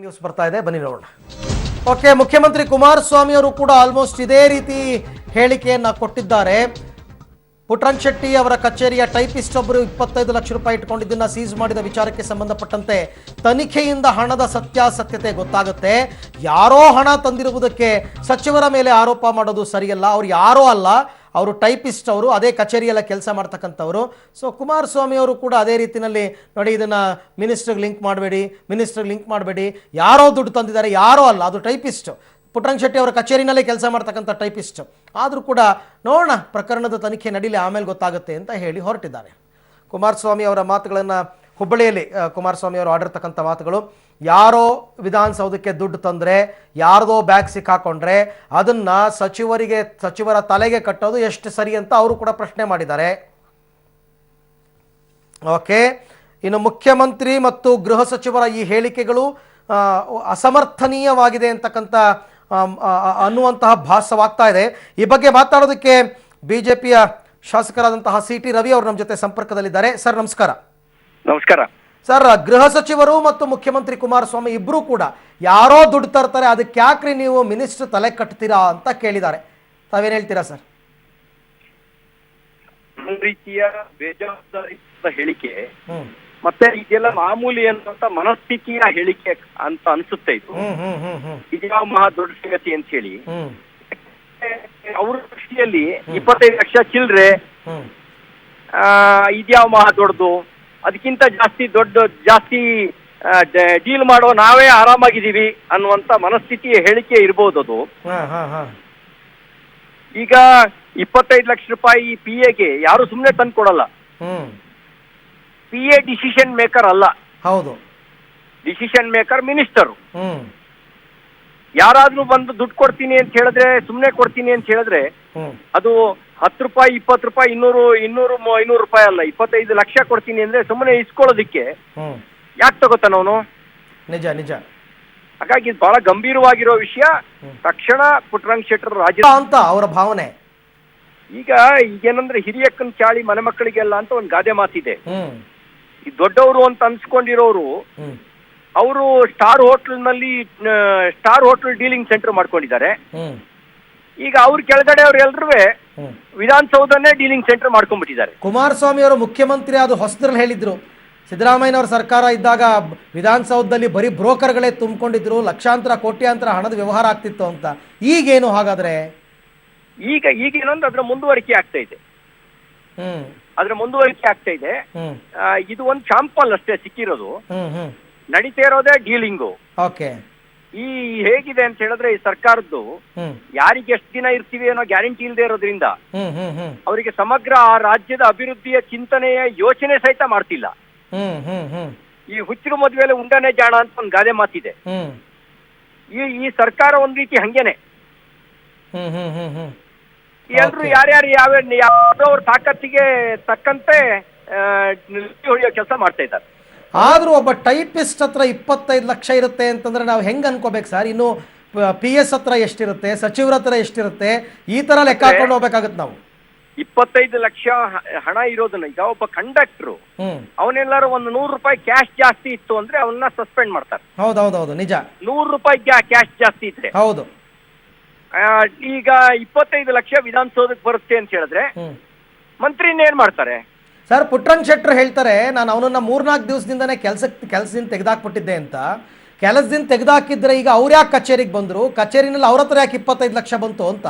News ಬರ್ತಾ ಇದೆ, ಬನ್ನಿ ನೋಡೋಣ. ಓಕೆ, ಮುಖ್ಯಮಂತ್ರಿ ಕುಮಾರಸ್ವಾಮಿ ಅವರು ಕೂಡ ಆಲ್ಮೋಸ್ಟ್ ಇದೇ ರೀತಿ ಹೇಳಿಕೆಯನ್ನ ಕೊಟ್ಟಿದ್ದಾರೆ. ಪುಟ್ಟರಂಗ ಶೆಟ್ಟಿ ಅವರ ಕಚೇರಿಯ ಟೈಪಿಸ್ಟ್ ಒಬ್ಬರು 25 ಲಕ್ಷ ರೂಪಾಯಿ ಇಟ್ಕೊಂಡಿದ್ದನ್ನ ಸೀಸ್ ಮಾಡಿದ ವಿಚಾರಕ್ಕೆ ಸಂಬಂಧಪಟ್ಟಂತೆ ತನಿಖೆಯಿಂದ ಹಣದ ಸತ್ಯಾಸತ್ಯತೆ ಗೊತ್ತಾಗುತ್ತೆ. ಯಾರೋ ಹಣ ತಂದಿರುವುದಕ್ಕೆ ಸಚಿವರ ಮೇಲೆ ಆರೋಪ ಮಾಡೋದು ಸರಿಯಲ್ಲ. ಅವ್ರು ಯಾರೋ ಅಲ್ಲ, ಅವರು ಟೈಪಿಸ್ಟ್, ಅವರು ಅದೇ ಕಚೇರಿಯೆಲ್ಲ ಕೆಲಸ ಮಾಡ್ತಕ್ಕಂಥವ್ರು. ಸೊ ಕುಮಾರಸ್ವಾಮಿ ಅವರು ಕೂಡ ಅದೇ ರೀತಿಯಲ್ಲಿ ನೋಡಿ, ಇದನ್ನು ಮಿನಿಸ್ಟ್ರಿಗೆ ಲಿಂಕ್ ಮಾಡಬೇಡಿ, ಯಾರೋ ದುಡ್ಡು ತಂದಿದ್ದಾರೆ, ಯಾರೋ ಅಲ್ಲ, ಅದು ಟೈಪಿಸ್ಟ್, ಪುಟ್ಟರಂಗ ಶೆಟ್ಟಿ ಅವರ ಕಚೇರಿನಲ್ಲೇ ಕೆಲಸ ಮಾಡ್ತಕ್ಕಂಥ ಟೈಪಿಸ್ಟ್. ಆದರೂ ಕೂಡ ನೋಡೋಣ, ಪ್ರಕರಣದ ತನಿಖೆ ನಡೀಲಿ, ಆಮೇಲೆ ಗೊತ್ತಾಗುತ್ತೆ ಅಂತ ಹೇಳಿ ಹೊರಟಿದ್ದಾರೆ. ಕುಮಾರಸ್ವಾಮಿ ಅವರ ಮಾತುಗಳನ್ನು ಹುಬ್ಬಳ್ಳಿಯಲ್ಲಿ ಕುಮಾರಸ್ವಾಮಿ ಅವರು ಆಡಿರ್ತಕ್ಕಂಥ ಮಾತುಗಳು, ಯಾರೋ ವಿಧಾನಸೌಧಕ್ಕೆ ದುಡ್ಡು ತಂದರೆ, ಯಾರ್ದೋ ಬ್ಯಾಗ್ ಸಿಕ್ಕಾಕೊಂಡ್ರೆ ಅದನ್ನು ಸಚಿವರ ತಲೆಗೆ ಕಟ್ಟೋದು ಎಷ್ಟು ಸರಿ ಅಂತ ಅವರು ಕೂಡ ಪ್ರಶ್ನೆ ಮಾಡಿದ್ದಾರೆ. ಓಕೆ, ಇನ್ನು ಮುಖ್ಯಮಂತ್ರಿ ಮತ್ತು ಗೃಹ ಸಚಿವರ ಈ ಹೇಳಿಕೆಗಳು ಅಸಮರ್ಥನೀಯವಾಗಿದೆ ಅಂತಕ್ಕಂಥ ಅನ್ನುವಂತಹ ಭಾಸವಾಗ್ತಾ ಇದೆ. ಈ ಬಗ್ಗೆ ಮಾತಾಡೋದಕ್ಕೆ ಬಿಜೆಪಿಯ ಶಾಸಕರಾದಂತಹ CT ರವಿ ಅವರು ನಮ್ಮ ಜೊತೆ ಸಂಪರ್ಕದಲ್ಲಿದ್ದಾರೆ. ಸರ್ ನಮಸ್ಕಾರ. ನಮಸ್ಕಾರ ಸರ್, ಗೃಹ ಸಚಿವರು ಮತ್ತು ಮುಖ್ಯಮಂತ್ರಿ ಕುಮಾರಸ್ವಾಮಿ ಇಬ್ಬರೂ ಕೂಡ ಯಾರೋ ದುಡ್ಡು ತರ್ತಾರೆ, ಅದಕ್ಕೆ ಯಾಕ್ರಿ ನೀವು ಮಿನಿಸ್ಟರ್ ತಲೆ ಕಟ್ತೀರಾ ಅಂತ ಕೇಳಿದ್ದಾರೆ. ತಾವೇನು ಹೇಳ್ತೀರಾ ಸರ್? ರೀತಿಯ ಬೇಜವಾಬ್ದಾರಿ ಹೇಳಿಕೆ ಮತ್ತೆ ಇದೆಲ್ಲ ಮಾಮೂಲಿ ಅನ್ನುವಂತ ಮನಸ್ಥಿತಿಯ ಹೇಳಿಕೆ ಅಂತ ಅನ್ಸುತ್ತೆ. ಇದು ಯಾವ ಮಹಾ ದೊಡ್ಡ ಸಂಗತಿ ಅಂತ ಹೇಳಿ ಅವ್ರ ದೃಷ್ಟಿಯಲ್ಲಿ 25 ಲಕ್ಷ ಚಿಲ್ರೆ ಇದ್ಯಾವ ಮಹಾ ದೊಡ್ಡದು, ಅದಕ್ಕಿಂತ ಜಾಸ್ತಿ ಡೀಲ್ ಮಾಡೋ ನಾವೇ ಆರಾಮಾಗಿದ್ದೀವಿ ಅನ್ನುವಂತ ಮನಸ್ಥಿತಿಯ ಹೇಳಿಕೆ ಇರ್ಬೋದು ಅದು. ಈಗ 25 ಲಕ್ಷ ರೂಪಾಯಿ PAಗೆ ಯಾರು ಸುಮ್ಮನೆ ತಂದು ಕೊಡಲ್ಲ. PA ಡಿಸಿಷನ್ ಮೇಕರ್ ಅಲ್ಲ, ಹೌದು, ಡಿಸಿಷನ್ ಮೇಕರ್ ಮಿನಿಸ್ಟರ್. ಯಾರಾದ್ರೂ ಬಂದು ದುಡ್ಡು ಕೊಡ್ತೀನಿ ಅಂತ ಹೇಳಿದ್ರೆ, ಸುಮ್ಮನೆ ಕೊಡ್ತೀನಿ ಅಂತ ಹೇಳಿದ್ರೆ ಅದು 10 ರೂಪಾಯಿ 20 ರೂಪಾಯಿ 200 500 ರೂಪಾಯಿ ಅಲ್ಲ, 25 ಲಕ್ಷ ಕೊಡ್ತೀನಿ ಅಂದ್ರೆ ಸುಮ್ಮನೆ ಇಸ್ಕೊಳ್ಳೋದಿಕ್ಕೆ ಯಾಕೆ ತಗೋತಾನ ಅವನು? ನಿಜ ನಿಜ. ಹಾಗಾಗಿ ಇದು ಬಹಳ ಗಂಭೀರವಾಗಿರೋ ವಿಷಯ. ತಕ್ಷಣ ಪುಟ್ಟರಂಗ ಶೆಟ್ಟರ್ ರಾಜ್ಯ ಅಂತ ಅವರ ಭಾವನೆ. ಈಗೇನಂದ್ರೆ ಹಿರಿಯಕ್ಕನ ಚಾಳಿ ಮನೆ ಮಕ್ಕಳಿಗೆಲ್ಲ ಅಂತ ಒಂದು ಗಾದೆ ಮಾತಿದೆ. ಈ ದೊಡ್ಡವರು ಅಂತ ಅನ್ಸ್ಕೊಂಡಿರೋರು ಅವರು ಸ್ಟಾರ್ ಹೋಟೆಲ್ ಡೀಲಿಂಗ್ ಸೆಂಟರ್ ಮಾಡ್ಕೊಂಡಿದ್ದಾರೆ. ಈಗ ಅವ್ರ ಕೆಳಗಡೆ ಅವ್ರು ಎಲ್ರೂ ವಿಧಾನಸೌಧನೇ ಡೀಲಿಂಗ್ ಸೆಂಟರ್ ಮಾಡ್ಕೊಂಡ್ಬಿಟ್ಟಿದ್ದಾರೆ. ಕುಮಾರಸ್ವಾಮಿ ಅವರು ಮುಖ್ಯಮಂತ್ರಿ ಆದ ಹೊಸದ್ರಲ್ಲಿ ಹೇಳಿದ್ರು, ಸಿದ್ದರಾಮಯ್ಯನವರ ಸರ್ಕಾರ ಇದ್ದಾಗ ವಿಧಾನಸೌಧದಲ್ಲಿ ಬರೀ ಬ್ರೋಕರ್ಗಳೇ ತುಂಬಿಕೊಂಡಿದ್ರು, ಲಕ್ಷಾಂತರ ಕೋಟ್ಯಾಂತರ ಹಣದ ವ್ಯವಹಾರ ಆಗ್ತಿತ್ತು ಅಂತ. ಈಗೇನು ಹಾಗಾದ್ರೆ? ಈಗೇನೊಂದು ಅದರ ಮುಂದುವರಿಕೆ ಆಗ್ತಾ ಇದೆ. ಇದು ಒಂದು ಶಾಂಪಲ್ ಅಷ್ಟೇ ಸಿಕ್ಕಿರೋದು. ನಡೀತಾ ಇರೋದೇ ಡೀಲಿಂಗು. ಈ ಹೇಗಿದೆ ಅಂತ ಹೇಳಿದ್ರೆ, ಈ ಸರ್ಕಾರದ್ದು ಯಾರಿಗೆ ಎಷ್ಟು ದಿನ ಇರ್ತೀವಿ ಅನ್ನೋ ಗ್ಯಾರಂಟಿ ಇಲ್ಲದೆ ಇರೋದ್ರಿಂದ ಅವರಿಗೆ ಸಮಗ್ರ ಆ ರಾಜ್ಯದ ಅಭಿವೃದ್ಧಿಯ ಚಿಂತನೆಯ ಯೋಚನೆ ಸಹಿತ ಮಾಡ್ತಿಲ್ಲ. ಈ ಹುಚ್ಚರು ಮದುವೆಯಲ್ಲಿ ಉಂಡನೆ ಜಾಣ ಅಂತ ಒಂದು ಗಾದೆ ಮಾತಿದೆ. ಈ ಸರ್ಕಾರ ಒಂದ್ ರೀತಿ ಹಂಗೇನೆ. ಎಲ್ರು ಯಾರ್ಯಾರು ಯಾವ್ಯಾವ್ರ ತಾಕತ್ತಿಗೆ ತಕ್ಕಂತೆ ಹೊಡೆಯೋ ಕೆಲಸ ಮಾಡ್ತಾ ಇದ್ದಾರೆ. ಆದ್ರೂ ಒಬ್ಬ ಟೈಪಿಸ್ಟ್ ಹತ್ರ 25 ಲಕ್ಷ ಇರುತ್ತೆ ಅಂತಂದ್ರೆ ನಾವು ಹೆಂಗ್ ಅನ್ಕೋಬೇಕು ಸರ್? ಇನ್ನು PS ಹತ್ರ ಎಷ್ಟಿರುತ್ತೆ, ಸಚಿವರ ಹತ್ರ ಎಷ್ಟಿರುತ್ತೆ, ಈ ತರ ಲೆಕ್ಕ ಹಾಕೊಂಡು ಹೋಗ್ಬೇಕಾಗತ್ತೆ ನಾವು. 25 ಲಕ್ಷ ಹಣ ಇರೋದನ್ನ, ಈಗ ಒಬ್ಬ ಕಂಡಕ್ಟ್ರು ಅವನೆಲ್ಲಾರು ಒಂದು 100 ರೂಪಾಯಿ ಕ್ಯಾಶ್ ಜಾಸ್ತಿ ಇತ್ತು ಅಂದ್ರೆ ಅವನ್ನ ಸಸ್ಪೆಂಡ್ ಮಾಡ್ತಾರೆ. ಹೌದೌದೌದು, ನಿಜ. 100 ರೂಪಾಯಿ ಕ್ಯಾಶ್ ಜಾಸ್ತಿ ಇದ್ರೆ. ಹೌದು. ಈಗ 25 ಲಕ್ಷ ವಿಧಾನಸೌಧಕ್ಕೆ ಬರುತ್ತೆ ಅಂತ ಹೇಳಿದ್ರೆ ಮಂತ್ರಿ ಇನ್ನೇನ್ ಮಾಡ್ತಾರೆ ಸರ್? ಪುಟ್ಟರಂಗ ಶೆಟ್ಟರ್ ಹೇಳ್ತಾರೆ, ನಾನು ಅವನನ್ನ 3-4 ದಿವಸದಿಂದನೇ ಕೆಲಸದಿಂದ ತೆಗೆದಾಕ್ಬಿಟ್ಟಿದ್ದೆ ಅಂತ. ಕೆಲಸದಿಂದ ತೆಗೆದಾಕಿದ್ರೆ ಈಗ ಅವ್ರು ಯಾಕೆ ಕಚೇರಿಗೆ ಬಂದ್ರು? ಕಚೇರಿನಲ್ಲಿ ಅವ್ರ ಹತ್ರ ಯಾಕೆ 25 ಲಕ್ಷ ಬಂತು ಅಂತ.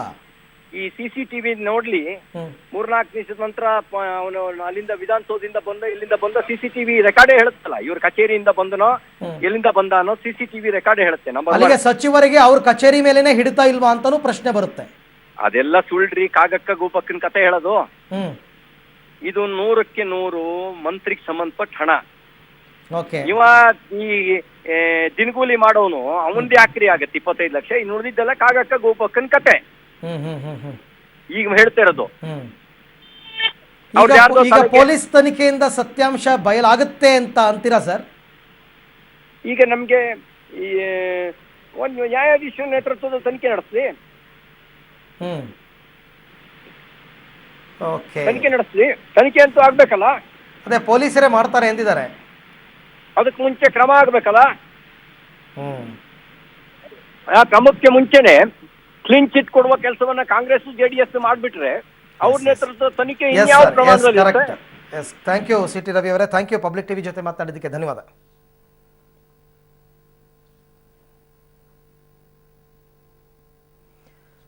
ಈ CCTV ನೋಡ್ಲಿ, 3-4 ದಿವಸದ ನಂತರ ಅವನು ಅಲ್ಲಿಂದ ವಿಧಾನಸೌಧದಿಂದ ಇಲ್ಲಿಂದ ಬಂದ CCTV ರೆಕಾರ್ಡೇ ಹೇಳುತ್ತಲ್ಲ, ಇವ್ರ ಕಚೇರಿಯಿಂದ ಬಂದನೋ ಎಲ್ಲಿಂದ ಬಂದ ಅನ್ನೋ CCTV ರೆಕಾರ್ಡೇ ಹೇಳುತ್ತೆ. ಅಲ್ಲಿಗೆ ಸಚಿವರಿಗೆ ಅವ್ರ ಕಚೇರಿ ಮೇಲೆನೆ ಹಿಡಿತಾ ಇಲ್ವಾ ಅಂತಾನು ಪ್ರಶ್ನೆ ಬರುತ್ತೆ. ಅದೆಲ್ಲ ಸುಳ್ಳ್ರಿ, ಕಾಗಕ್ಕ ಗೂಪಕ್ಕನ ಕತೆ ಹೇಳೋದು. ಇದು 100ಕ್ಕೆ 100 ಮಂತ್ರಿಗೆ ಸಂಬಂಧಪಟ್ಟ ಹಣ. ಇವ ಈ ದಿನಗೂಲಿ ಮಾಡೋನು ಅವಂದೇ ಆಕ್ರಿ ಆಗತ್ತೆ 25 ಲಕ್ಷ. ಇನ್ನು ಉಳಿದಿದ್ದೆಲ್ಲ ಕಾಗಕ್ಕ ಗೋಪಕ್ಕನ ಕತೆ. ಈಗ ಹೇಳ್ತಾ ಇರೋದು. ಈಗ ಪೊಲೀಸ್ ತನಿಖೆಯಿಂದ ಸತ್ಯಾಂಶ ಬಯಲಾಗುತ್ತೆ ಅಂತ ಅಂತೀರಾ ಸರ್? ಈಗ ನಮ್ಗೆ ಈ ಒಂದು ನ್ಯಾಯಾಧೀಶ ನೇತೃತ್ವದ ತನಿಖೆ ನಡೆಸ್ಲಿ, ತನಿಖೆ ನಡೆಸ್ಲಿ. ತನಿಖೆ ಅಂತೂ ಆಗ್ಬೇಕಲ್ಲ. ಅದೇ ಪೊಲೀಸರೇ ಮಾಡ್ತಾರೆ ಎಂದಿದ್ದಾರೆ. ಅದಕ್ಕೆ ಮುಂಚೆ ಕ್ರಮ ಆಗ್ಬೇಕಲ್ಲ. ಆ ಕ್ರಮಕ್ಕೆ ಮುಂಚೆನೆ ಕ್ಲೀನ್ ಚಿಟ್ ಕೊಡುವ ಕೆಲಸವನ್ನ ಕಾಂಗ್ರೆಸ್ ಜೆಡಿಎಸ್ ಮಾಡಿಬಿಟ್ರೆ ಅವ್ರ ನೇತೃತ್ವದ ತನಿಖೆ ಇನ್ಯಾವ ಪ್ರಮಾಣದಲ್ಲಿ ಇರುತ್ತೆ? Thank U C T Ravi ಅವರೇ, ಥ್ಯಾಂಕ್ ಯು. ಪಬ್ಲಿಕ್ ಟಿವಿ ಜೊತೆ ಮಾತಾಡಿದ್ದಕ್ಕೆ ಧನ್ಯವಾದ.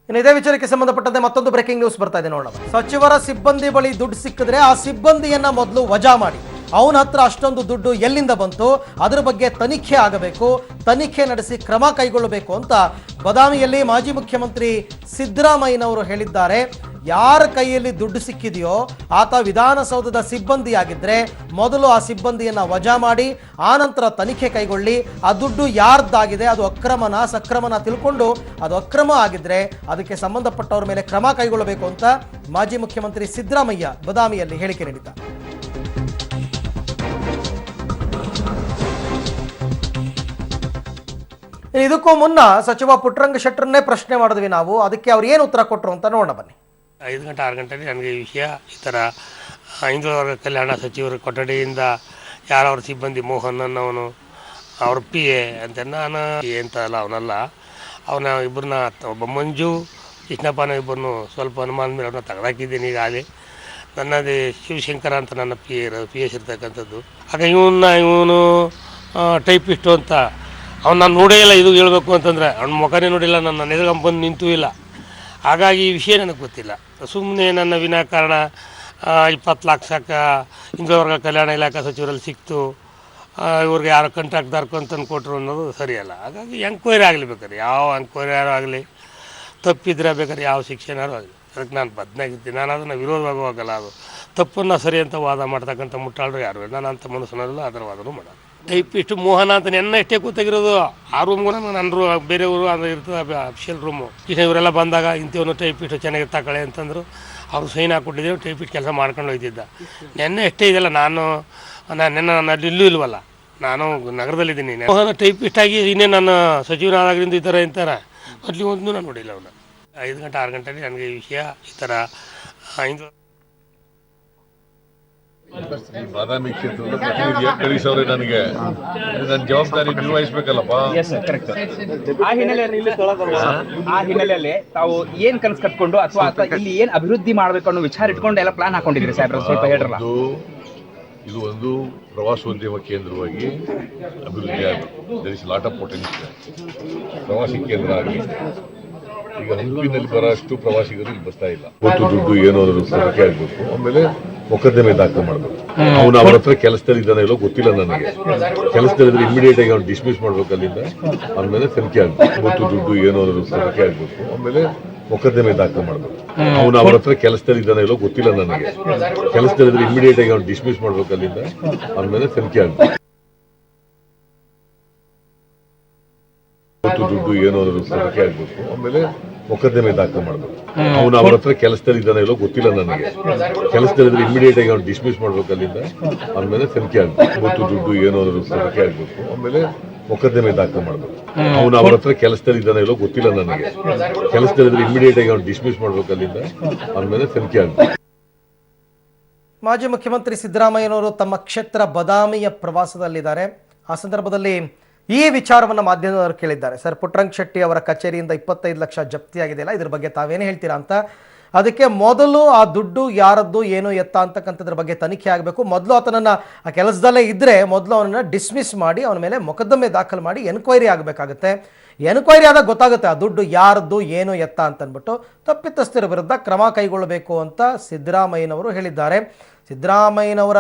ಇನ್ನು ಇದೇ ವಿಚಾರಕ್ಕೆ ಸಂಬಂಧಪಟ್ಟಂತೆ ಮತ್ತೊಂದು ಬ್ರೇಕಿಂಗ್ ನ್ಯೂಸ್ ಬರ್ತಾ ಇದೆ, ನೋಡೋಣ. ಸಚಿವರ ಸಿಬ್ಬಂದಿ ಬಳಿ ದುಡ್ಡು ಸಿಕ್ಕಿದ್ರೆ ಆ ಸಿಬ್ಬಂದಿಯನ್ನ ಮೊದಲು ವಜಾ ಮಾಡಿ. ಅವನ ಹತ್ರ ಅಷ್ಟೊಂದು ದುಡ್ಡು ಎಲ್ಲಿಂದ ಬಂತು, ಅದರ ಬಗ್ಗೆ ತನಿಖೆ ಆಗಬೇಕು, ತನಿಖೆ ನಡೆಸಿ ಕ್ರಮ ಕೈಗೊಳ್ಳಬೇಕು ಅಂತ ಬದಾಮಿಯಲ್ಲಿ ಮಾಜಿ ಮುಖ್ಯಮಂತ್ರಿ ಸಿದ್ದರಾಮಯ್ಯನವರು ಹೇಳಿದ್ದಾರೆ. ಯಾರ ಕೈಯಲ್ಲಿ ದುಡ್ಡು ಸಿಕ್ಕಿದೆಯೋ ಆತ ವಿಧಾನಸೌಧದ ಸಿಬ್ಬಂದಿಯಾಗಿದ್ದರೆ ಮೊದಲು ಆ ಸಿಬ್ಬಂದಿಯನ್ನು ವಜಾ ಮಾಡಿ ಆನಂತರ ತನಿಖೆ ಕೈಗೊಳ್ಳಿ. ಆ ದುಡ್ಡು ಯಾರ್ದಾಗಿದೆ, ಅದು ಅಕ್ರಮನ ಸಕ್ರಮನ ತಿಳ್ಕೊಂಡು ಅದು ಅಕ್ರಮ ಆಗಿದ್ರೆ ಅದಕ್ಕೆ ಸಂಬಂಧಪಟ್ಟವ್ರ ಮೇಲೆ ಕ್ರಮ ಕೈಗೊಳ್ಳಬೇಕು ಅಂತ ಮಾಜಿ ಮುಖ್ಯಮಂತ್ರಿ ಸಿದ್ದರಾಮಯ್ಯ ಬದಾಮಿಯಲ್ಲಿ ಹೇಳಿಕೆ ನೀಡಿದ್ದಾರೆ. ಇದಕ್ಕೂ ಮುನ್ನ ಸಚಿವ ಪುಟ್ಟರಂಗ ಶೆಟ್ಟರನ್ನೇ ಪ್ರಶ್ನೆ ಮಾಡಿದ್ವಿ ನಾವು. ಅದಕ್ಕೆ ಅವ್ರು ಏನು ಉತ್ತರ ಕೊಟ್ಟರು ಅಂತ ನೋಡೋಣ ಬನ್ನಿ. 5 ಗಂಟೆ 6 ಗಂಟೆಗೆ ನನಗೆ ಈ ವಿಷಯ ಈ ಥರ ಹಿಂದುಳಿದ ವರ್ಗ ಕಲ್ಯಾಣ ಸಚಿವರ ಕೊಠಡಿಯಿಂದ ಯಾರವ್ರ ಸಿಬ್ಬಂದಿ ಮೋಹನ್ ಅನ್ನೋನು ಅವ್ರ ಪಿ ಎ ಅಂತ, ನಾನು ಅಂತ ಅಲ್ಲ ಅವನಲ್ಲ, ಅವನ ಇಬ್ಬರನ್ನ ಒಬ್ಬ ಮಂಜು ಕೃಷ್ಣಪ್ಪನ ಇಬ್ಬರನ್ನು ಸ್ವಲ್ಪ ಅನುಮಾನ ಮೇಲೆ ಅವ್ರನ್ನ ತೆಗೆದಾಕಿದ್ದೀನಿ ಈಗಾಗಲೇ. ನನ್ನದೇ ಶಿವಶಂಕರ ಅಂತ ನನ್ನ ಪಿ ಎಸ್ ಇರ್ತಕ್ಕಂಥದ್ದು. ಆಗ ಇವನು ಟೈಪಿಸ್ಟು ಅಂತ ಅವ್ನು ನಾನು ನೋಡೇ ಇಲ್ಲ. ಇದು ಹೇಳ್ಬೇಕು ಅಂತಂದರೆ ಅವ್ನ ಮುಖನೇ ನೋಡಿಲ್ಲ, ನನ್ನ ಎದುರು ಬಂದು ನಿಂತೂ ಇಲ್ಲ. ಹಾಗಾಗಿ ಈ ವಿಷಯ ನನಗೆ ಗೊತ್ತಿಲ್ಲ. ಸುಮ್ಮನೆ ನನ್ನ ವಿನಾಕಾರಣ 20 ಲಕ್ಷಕ್ಕ ಹಿಂದುಳಿದ ವರ್ಗ ಕಲ್ಯಾಣ ಇಲಾಖೆ ಸಚಿವರಲ್ಲಿ ಸಿಕ್ತು, ಇವ್ರಿಗೆ ಯಾರೋ ಕಾಂಟ್ರಾಕ್ಟ್ದಾರ್ಕು ಅಂತಂದು ಕೊಟ್ಟರು ಅನ್ನೋದು ಸರಿಯಲ್ಲ. ಹಾಗಾಗಿ ಎಂಕ್ವೈರಿ ಆಗಲಿ, ಬೇಕಾದ್ರೆ ಯಾವ ಎಂಕ್ವೈರಿ ಯಾರು ಆಗಲಿ, ತಪ್ಪಿದ್ರೆ ಬೇಕಾದ್ರೆ ಯಾವ ಶಿಕ್ಷೆನಾರು ಆಗಲಿ, ಅದಕ್ಕೆ ನಾನು ಬದನಾಗಿರ್ತೀನಿ. ನಾನು ಅದನ್ನು ವಿರೋಧವಾಗುವಾಗಲ್ಲ. ಅದು ತಪ್ಪನ್ನು ಸರಿ ಅಂತ ವಾದ ಮಾಡ್ತಕ್ಕಂಥ ಮುಟ್ಟಾಳರು ಯಾರು, ನಾನು ಅಂಥ ಮನಸ್ಸಿನಲ್ಲ ಅದರ ವಾದನೂ ಮಾಡೋದು. ಟೈಪಿಸ್ಟು ಮೋಹನ ಅಂತ ನೆನ್ನ ಎಷ್ಟೇ ಕೂತಾಗಿರೋದು. ಆ ರೂಮ್ಗೂ ನನ್ನ ಬೇರೆಯವರು ಅದು ಇರ್ತದೆ ಅಫಿಷಿಯಲ್ ರೂಮು. ಈಗ ಇವರೆಲ್ಲ ಬಂದಾಗ ಇಂಥವನು ಟೈಪಿಸ್ಟು ಚೆನ್ನಾಗಿ ತಗೊಳ್ಳಿ ಅಂತಂದರು. ಅವ್ರು ಸೈನ್ ಹಾಕ್ಕೊಟ್ಟಿದ್ದೇವೆ, ಟೈಪಿಸ್ಟ್ ಕೆಲಸ ಮಾಡ್ಕೊಂಡು ಹೋಗ್ತಿದ್ದ. ನೆನ್ನೆ ಎಷ್ಟೇ ಇದೆಯಲ್ಲ, ನಾನು ಇಲ್ಲೂ ಇಲ್ವಲ್ಲ, ನಾನು ನಗರದಲ್ಲಿದ್ದೀನಿ. ಮೋಹನ ಟೈಪಿಸ್ಟ್ ಆಗಿ ಇನ್ನೇ ನಾನು ಸಚಿವನಾದಾಗಲಿಂದ ಈ ಥರ ಇಂತಾರೆ ಅಲ್ಲಿ ಒಂದು ನಾನು ನೋಡಿಲ್ಲ ಅವನು. 5 ಗಂಟೆ 6 ಗಂಟೆಗೆ ನನಗೆ ಈ ವಿಷಯ ಈ ಥರ ಬಾದಾಮಿ ಕ್ಷೇತ್ರದ ಪ್ರತಿನಿಧಿಯಾಗಿ ಕಳಿಸವ್ರೆ. ನನಗೆ ನನ್ನ ಜವಾಬ್ದಾರಿ ನಿರ್ವಹಿಸಬೇಕಲ್ಲಪ್ಪ. ಆ ಹಿನ್ನೆಲೆಯಲ್ಲಿ ತಾವು ಏನ್ ಕನಸು ಕಟ್ಕೊಂಡು ಅಥವಾ ಇಲ್ಲಿ ಏನ್ ಅಭಿವೃದ್ಧಿ ಮಾಡ್ಬೇಕು ಅನ್ನೋ ವಿಚಾರ ಇಟ್ಕೊಂಡು ಎಲ್ಲ ಪ್ಲಾನ್ ಹಾಕೊಂಡಿದ್ರಿ ಸಾಹೇಬ್ರ? ಸ್ವಲ್ಪ ಹೇಳ್ರಲ್ಲ. ಇದು ಒಂದು ಪ್ರವಾಸೋದ್ಯಮ ಕೇಂದ್ರವಾಗಿ ಅಭಿವೃದ್ಧಿ ಆಗಬೇಕು. There is lot of potential. ಪ್ರವಾಸಿ ಕೇಂದ್ರ ಆಗಲಿ. ಈಗ ಹಂಪಿನಲ್ಲಿ ಬರೋಷ್ಟು ಪ್ರವಾಸಿಗರು ಇಲ್ಲಿ ಬರ್ತಾ ಇಲ್ಲ. ಗೊತ್ತು ದುಡ್ಡು ಏನೋ ತನಿಖೆ ಆಗಬೇಕು. ಆಮೇಲೆ ಮೊಕದ್ದಮೆ ದಾಖಲು ಮಾಡಬೇಕು. ಅವನು ಅವ್ರ ಹತ್ರ ಕೆಲಸದಲ್ಲಿ ಇದ್ದಾನೆ ಇಲ್ಲೋ ಗೊತ್ತಿಲ್ಲ ನನಗೆ. ಕೆಲಸದಲ್ಲಿದ್ರೆ ಇಮಿಡಿಯೇಟ್ ಆಗಿ ಅವ್ನು ಡಿಸ್ಮಿಸ್ ಮಾಡ್ಬೇಕು ಅಲ್ಲಿಂದ. ಆಮೇಲೆ ತನಿಖೆ ಆಗಬೇಕು. ಗೊತ್ತು ದುಡ್ಡು ಏನೋ ತನಿಖೆ ಆಗಬೇಕು. ಆಮೇಲೆ ಮೊಕದ್ದಮೆ ದಾಖಲು ಮಾಡಬೇಕು. ಅವನು ಅವ್ರ ಹತ್ರ ಕೆಲಸದಲ್ಲಿ ಇದ್ದಾನೆ ಇಲ್ಲೋ ಗೊತ್ತಿಲ್ಲ ನನಗೆ. ಕೆಲಸದಲ್ಲಿದ್ರೆ ಇಮಿಡಿಯೇಟ್ ಆಗಿ ಅವ್ನು ಡಿಸ್ಮಿಸ್ ಮಾಡ್ಬೇಕು ಅಲ್ಲಿಂದ. ಆಮೇಲೆ ತನಿಖೆ ಆಗಬೇಕು. ಗೊತ್ತು ದುಡ್ಡು ಏನೋ ತನಿಖೆ ಆಗಬೇಕು. ಆಮೇಲೆ ಮೊಕದ್ದಮೆ ದಾಖಲು ಮಾಡಬೇಕು. ಅವನು ಅವ್ರ ಹತ್ರ ಕೆಲಸದಲ್ಲಿ ಇದ್ದಾನೆ ಇಲ್ಲೋ ಗೊತ್ತಿಲ್ಲ ನನಗೆ. ಕೆಲಸದಲ್ಲಿದ್ರೆ ಇಮಿಡಿಯೇಟ್ ಆಗಿ ಅವ್ನು ಡಿಸ್ಮಿಸ್ ಮಾಡ್ಬೇಕು ಅಲ್ಲಿಂದ. ಆಮೇಲೆ ತನಿಖೆ ಆಗಬೇಕು. ಗೊತ್ತು ದುಡ್ಡು ಏನೋ ತನಿಖೆ ಆಗಬೇಕು. ಆಮೇಲೆ ಮೊಕದ್ದಮೆ ದಾಖಲು ಮಾಡಬೇಕು. ಅವನು ಅವ್ರ ಹತ್ರ ಕೆಲಸದಲ್ಲಿ ಇದ್ದಾನೆ ಇಲ್ಲೋ ಗೊತ್ತಿಲ್ಲ ನನಗೆ. ಕೆಲಸದಲ್ಲಿದ್ರೆ ಇಮಿಡಿಯೇಟ್ ಆಗಿ ಅವ್ನು ಡಿಸ್ಮಿಸ್ ಮಾಡ್ಬೇಕು ಅಲ್ಲಿಂದ. ಆಮೇಲೆ ತನಿಖೆ ಆಗಬೇಕು. ಮಾಜಿ ಮುಖ್ಯಮಂತ್ರಿ ಸಿದ್ದರಾಮಯ್ಯನವರು ತಮ್ಮ ಕ್ಷೇತ್ರ ಬದಾಮಿಯ ಪ್ರವಾಸದಲ್ಲಿದ್ದಾರೆ. ಆ ಸಂದರ್ಭದಲ್ಲಿ ಈ ವಿಚಾರವನ್ನು ಮಾಧ್ಯಮದವರು ಕೇಳಿದ್ದಾರೆ. ಸರ್, ಪುಟ್ಟರಂಗ ಶೆಟ್ಟಿ ಅವರ ಕಚೇರಿಯಿಂದ 25 ಲಕ್ಷ ಜಪ್ತಿಯಾಗಿದೆಯಲ್ಲ, ಇದ್ರ ಬಗ್ಗೆ ತಾವೇನು ಹೇಳ್ತೀರಾ ಅಂತ. ಅದಕ್ಕೆ ಮೊದಲು ಆ ದುಡ್ಡು ಯಾರದ್ದು ಏನು ಎತ್ತ ಅಂತಕ್ಕಂಥದ್ರ ಬಗ್ಗೆ ತನಿಖೆ ಆಗಬೇಕು. ಮೊದಲು ಆತನನ್ನು ಆ ಕೆಲಸದಲ್ಲೇ ಇದ್ದರೆ ಮೊದಲು ಅವನನ್ನು ಡಿಸ್ಮಿಸ್ ಮಾಡಿ ಅವನ ಮೇಲೆ ಮೊಕದ್ದಮೆ ದಾಖಲು ಮಾಡಿ ಎನ್ಕ್ವೈರಿ ಆಗಬೇಕಾಗುತ್ತೆ. ಎನ್ಕ್ವೈರಿ ಆದಾಗ ಗೊತ್ತಾಗುತ್ತೆ ಆ ದುಡ್ಡು ಯಾರದ್ದು ಏನು ಎತ್ತ ಅಂತಂದ್ಬಿಟ್ಟು ತಪ್ಪಿತಸ್ಥರ ವಿರುದ್ಧ ಕ್ರಮ ಕೈಗೊಳ್ಳಬೇಕು ಅಂತ ಸಿದ್ದರಾಮಯ್ಯನವರು ಹೇಳಿದ್ದಾರೆ. ಸಿದ್ದರಾಮಯ್ಯನವರ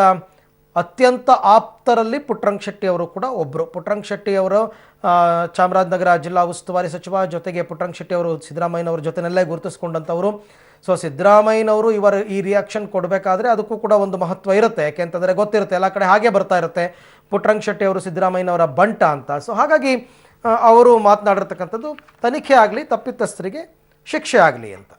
ಅತ್ಯಂತ ಆಪ್ತರಲ್ಲಿ ಪುಟ್ಟರಂಗ ಶೆಟ್ಟಿ ಅವರು ಕೂಡ ಒಬ್ಬರು. ಪುಟ್ಟರಂಗ ಶೆಟ್ಟಿ ಅವರು ಚಾಮರಾಜನಗರ ಜಿಲ್ಲಾ ಉಸ್ತುವಾರಿ ಸಚಿವ, ಜೊತೆಗೆ ಪುಟ್ಟರಂಗ ಶೆಟ್ಟಿ ಅವರು ಸಿದ್ದರಾಮಯ್ಯನವ್ರ ಜೊತೆನಲ್ಲೇ ಗುರುತಿಸ್ಕೊಂಡಂಥವರು. ಸೊ ಸಿದ್ದರಾಮಯ್ಯನವರು ಈ ರಿಯಾಕ್ಷನ್ ಕೊಡಬೇಕಾದ್ರೆ ಅದಕ್ಕೂ ಕೂಡ ಒಂದು ಮಹತ್ವ ಇರುತ್ತೆ. ಯಾಕೆಂತಂದರೆ ಗೊತ್ತಿರುತ್ತೆ, ಎಲ್ಲ ಕಡೆ ಹಾಗೆ ಬರ್ತಾ ಇರುತ್ತೆ ಪುಟ್ಟರಂಗ ಶೆಟ್ಟಿ ಅವರು ಸಿದ್ದರಾಮಯ್ಯನವರ ಬಂಟ ಅಂತ. ಸೊ ಹಾಗಾಗಿ ಅವರು ಮಾತನಾಡಿರ್ತಕ್ಕಂಥದ್ದು ತನಿಖೆ ಆಗಲಿ, ತಪ್ಪಿತಸ್ಥರಿಗೆ ಶಿಕ್ಷೆ ಆಗಲಿ ಅಂತ.